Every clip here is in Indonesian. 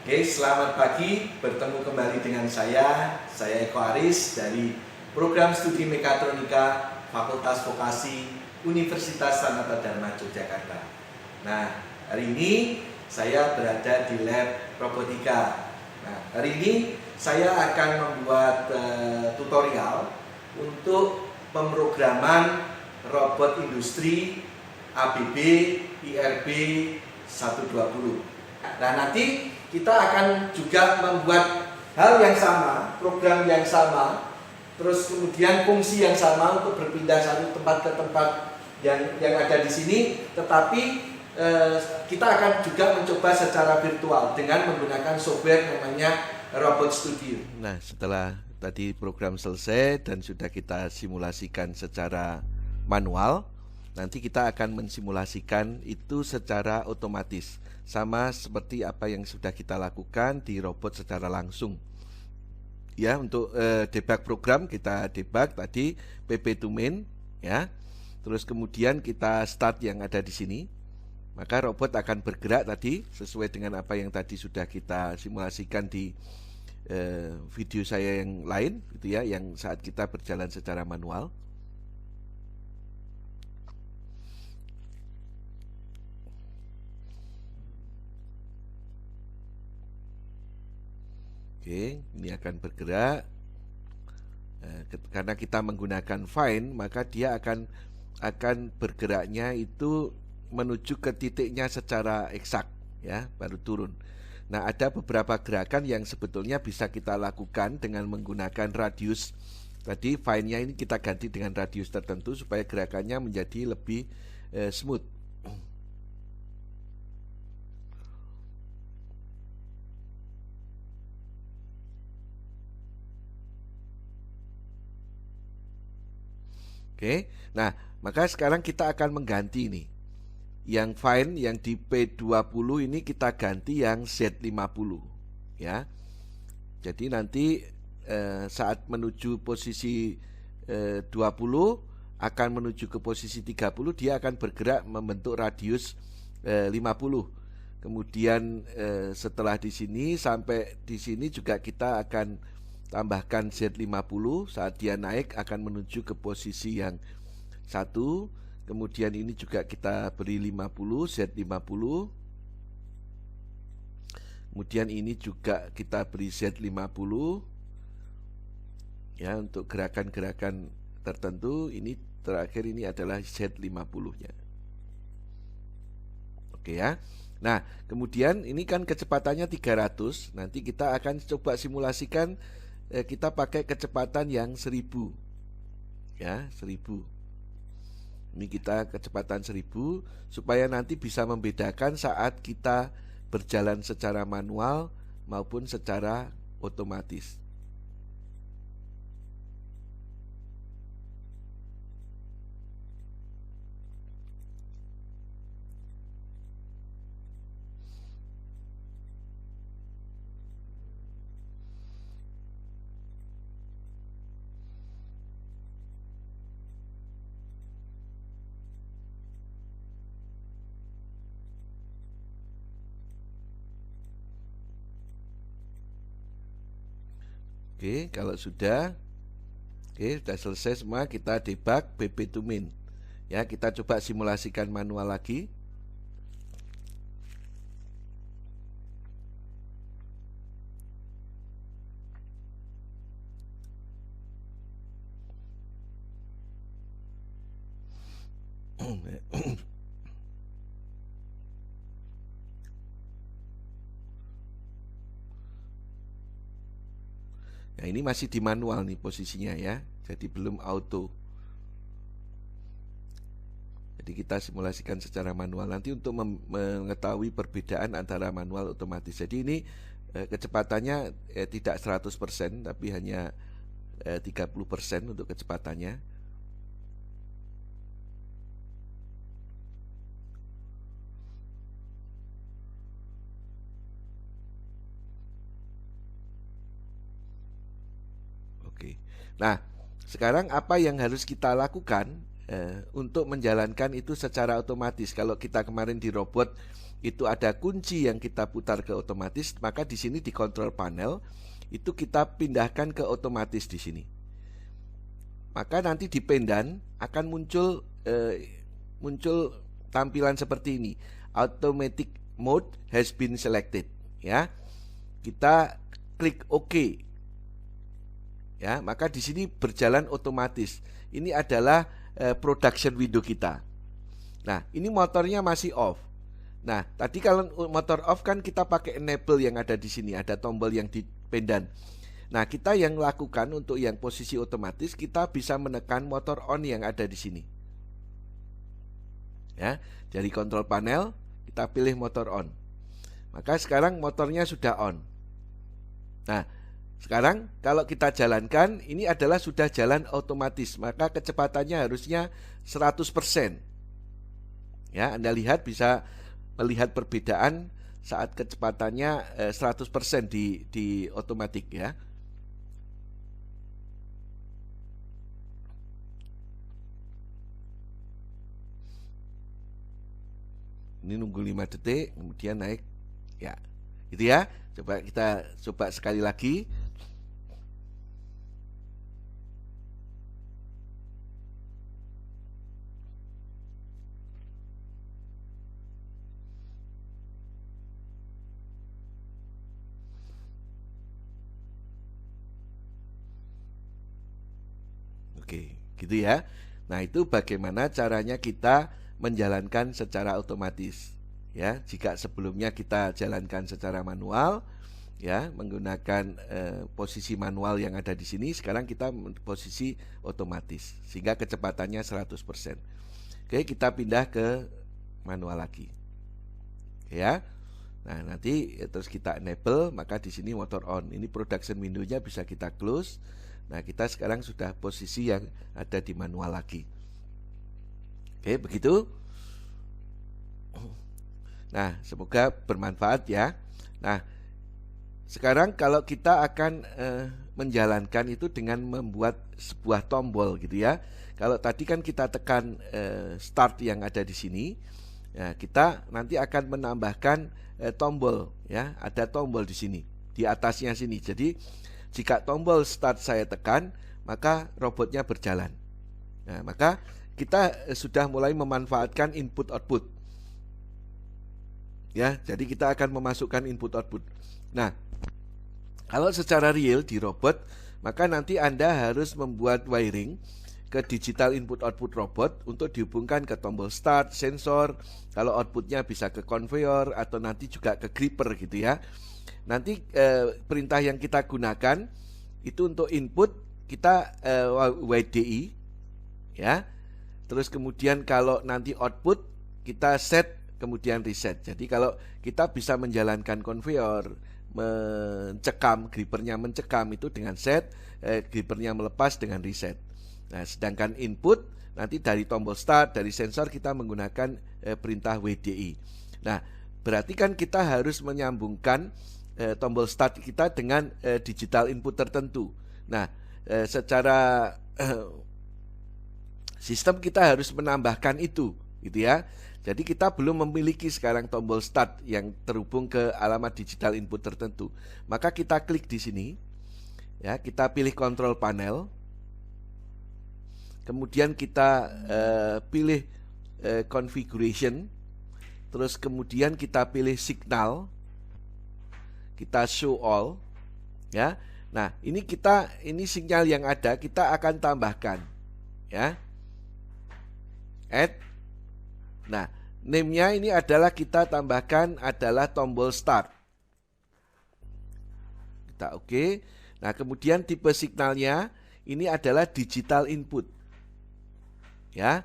Oke, selamat pagi. Bertemu kembali dengan saya Eko Aris dari Program Studi Mekatronika Fakultas Vokasi Universitas Sanata Dharma Yogyakarta. Nah, hari ini saya berada di lab robotika. Nah, hari ini saya akan membuat tutorial untuk pemrograman robot industri ABB IRB 120. Nah, nanti kita akan juga membuat hal yang sama, program yang sama, terus kemudian fungsi yang sama untuk berpindah satu tempat ke tempat yang ada di sini, tetapi kita akan juga mencoba secara virtual dengan menggunakan software namanya Robot Studio. Nah, setelah tadi program selesai dan sudah kita simulasikan secara manual, nanti kita akan mensimulasikan itu secara otomatis, sama seperti apa yang sudah kita lakukan di robot secara langsung. Ya, untuk debug program kita debug tadi pp2main ya. Terus kemudian kita start yang ada di sini. Maka robot akan bergerak tadi sesuai dengan apa yang tadi sudah kita simulasikan di video saya yang lain gitu ya, yang saat kita berjalan secara manual. Oke, ini akan bergerak. Karena kita menggunakan find, maka dia akan bergeraknya itu menuju ke titiknya secara eksak ya, baru turun. Nah, ada beberapa gerakan yang sebetulnya bisa kita lakukan dengan menggunakan radius. Tadi find-nya ini kita ganti dengan radius tertentu supaya gerakannya menjadi lebih smooth. Oke, nah maka sekarang kita akan mengganti nih. Yang find yang di P20 ini kita ganti yang Z50 ya. Jadi nanti saat menuju posisi 20 akan menuju ke posisi 30, dia akan bergerak membentuk radius 50. Kemudian setelah di sini sampai di sini juga kita akan tambahkan Z50. Saat dia naik akan menuju ke posisi yang 1. Kemudian ini juga kita beri 50, Z50. Kemudian ini juga kita beri Z50 ya, untuk gerakan-gerakan tertentu. Ini terakhir ini adalah Z50-nya. Oke ya. Nah, kemudian ini kan kecepatannya 300. Nanti kita akan coba simulasikan kita pakai kecepatan yang 1000 ya, 1000. Ini kita kecepatan 1000 supaya nanti bisa membedakan saat kita berjalan secara manual maupun secara otomatis. Oke, kalau sudah selesai semua, kita debug pp2main. Ya, kita coba simulasikan manual lagi. Nah, ini masih di manual nih posisinya ya. Jadi belum auto. Jadi kita simulasikan secara manual nanti untuk mengetahui perbedaan antara manual otomatis. Jadi ini kecepatannya tidak 100%, tapi hanya 30% untuk kecepatannya. Oke. Nah, sekarang apa yang harus kita lakukan? untuk menjalankan itu secara otomatis. Kalau kita kemarin di robot itu ada kunci yang kita putar ke otomatis, maka di sini di control panel itu kita pindahkan ke otomatis di sini. Maka nanti di pendan akan muncul tampilan seperti ini. Automatic mode has been selected, ya. Kita klik OK. Ya, maka di sini berjalan otomatis. Ini adalah production window kita. Nah, ini motornya masih off. Nah, tadi kalau motor off kan kita pakai enable yang ada di sini, ada tombol yang di pendan. Nah, kita yang lakukan untuk yang posisi otomatis, kita bisa menekan motor on yang ada di sini. Ya, dari control panel kita pilih motor on. Maka sekarang motornya sudah on. Nah, sekarang kalau kita jalankan, ini adalah sudah jalan otomatis, maka kecepatannya harusnya 100%. Ya, Anda lihat, bisa melihat perbedaan saat kecepatannya 100% di otomatik, ya. Ini nunggu 5 detik, kemudian naik. Ya, gitu ya. Coba kita coba sekali lagi. Oke, gitu ya. Nah, itu bagaimana caranya kita menjalankan secara otomatis. Ya, jika sebelumnya kita jalankan secara manual, ya, menggunakan posisi manual yang ada di sini, sekarang kita posisi otomatis sehingga kecepatannya 100%. Oke, kita pindah ke manual lagi. Ya. Nah, nanti terus kita enable, maka di sini motor on. Ini production window-nya bisa kita close. Nah, kita sekarang sudah posisi yang ada di manual lagi. Oke, begitu. Nah, semoga bermanfaat ya. Nah, sekarang kalau kita akan menjalankan itu dengan membuat sebuah tombol gitu ya. Kalau tadi kan kita tekan start yang ada di sini, ya, kita nanti akan menambahkan tombol ya. Ada tombol di sini, di atasnya sini. Jadi jika tombol start saya tekan, maka robotnya berjalan. Nah, maka kita sudah mulai memanfaatkan input output. Ya, jadi kita akan memasukkan input output. Nah, kalau secara real di robot, maka nanti Anda harus membuat wiring ke digital input output robot untuk dihubungkan ke tombol start, sensor. Kalau outputnya bisa ke conveyor atau nanti juga ke gripper gitu ya. Nanti perintah yang kita gunakan itu untuk input kita WDI ya. Terus kemudian kalau nanti output kita set kemudian reset. Jadi kalau kita bisa menjalankan conveyor, mencekam, grippernya mencekam itu dengan set, grippernya melepas dengan reset. Nah, sedangkan input nanti dari tombol start, dari sensor kita menggunakan perintah WDI. Nah, berarti kan kita harus menyambungkan tombol start kita dengan digital input tertentu. Nah, secara sistem kita harus menambahkan itu, gitu ya. Jadi kita belum memiliki sekarang tombol start yang terhubung ke alamat digital input tertentu. Maka kita klik di sini, ya, kita pilih control panel, kemudian kita pilih configuration, terus kemudian kita pilih signal. Kita show all, ya. Nah, ini sinyal yang ada kita akan tambahkan, ya. Add. Nah, name-nya ini adalah kita tambahkan adalah tombol start. Kita oke. Nah, kemudian tipe signalnya ini adalah digital input, ya.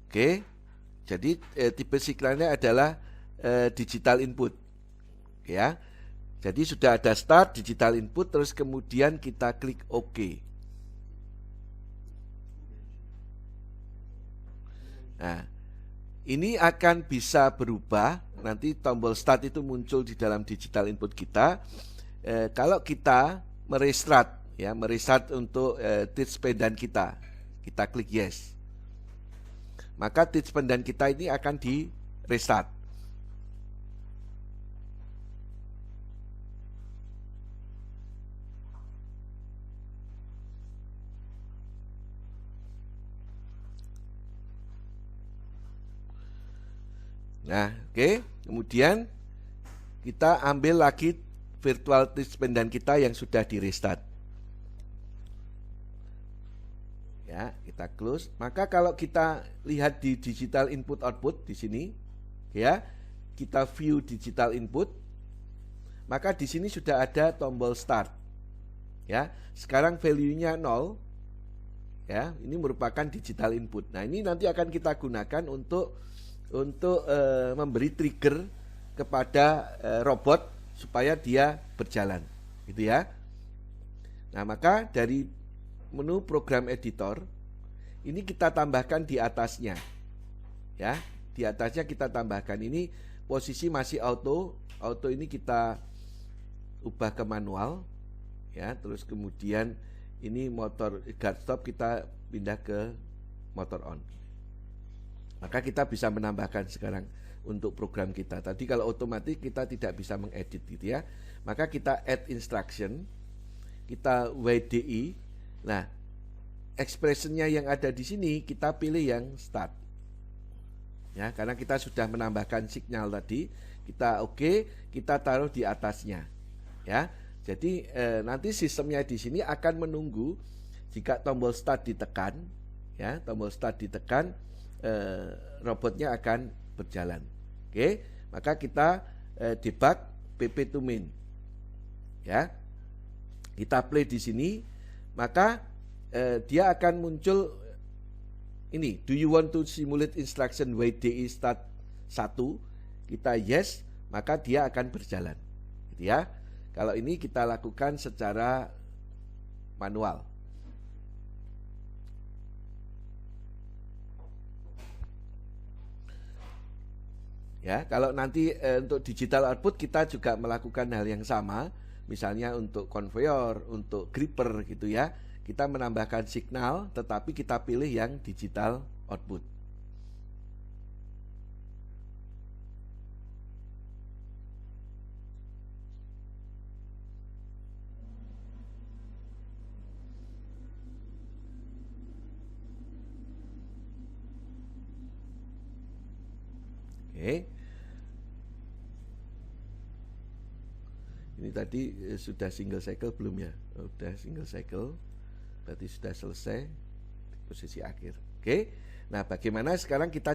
Oke. Jadi tipe signalnya adalah digital input, ya. Jadi sudah ada start digital input, terus kemudian kita klik OK. Nah, ini akan bisa berubah. Nanti tombol start itu muncul di dalam digital input kita. Kalau kita merestart, ya, merestart untuk teach pendan kita. Kita klik yes. Maka teach pendan kita ini akan di restart. Nah, oke. Kemudian kita ambil lagi virtual teach pendan kita yang sudah di restart. Ya, kita close. Maka kalau kita lihat di digital input output di sini, ya, kita view digital input, maka di sini sudah ada tombol start. Ya, sekarang value-nya 0. Ya, ini merupakan digital input. Nah, ini nanti akan kita gunakan untuk memberi trigger kepada robot supaya dia berjalan, gitu ya. Nah, maka dari menu program editor ini kita tambahkan di atasnya, ya. Di atasnya kita tambahkan ini posisi masih auto ini kita ubah ke manual, ya. Terus kemudian ini motor guard stop kita pindah ke motor on. Maka kita bisa menambahkan sekarang untuk program kita. Tadi kalau otomatis kita tidak bisa mengedit, gitu ya. Maka kita add instruction, kita WDI. Nah, expressionnya yang ada di sini kita pilih yang start. Ya, karena kita sudah menambahkan signal tadi, kita oke, kita taruh di atasnya. Ya. Jadi nanti sistemnya di sini akan menunggu jika tombol start ditekan, ya, tombol start ditekan, robotnya akan berjalan. Oke, maka kita debug pp to main, ya. Kita play di sini, maka dia akan muncul ini. Do you want to simulate instruction WDI start 1? Kita yes, maka dia akan berjalan, gitu ya. Kalau ini kita lakukan secara manual. Ya, kalau nanti untuk digital output kita juga melakukan hal yang sama, misalnya untuk konveyor, untuk gripper, gitu ya. Kita menambahkan signal, tetapi kita pilih yang digital output. Oke. Ini tadi sudah single cycle belum ya? Sudah single cycle, berarti sudah selesai di posisi akhir. Oke. Nah, bagaimana sekarang kita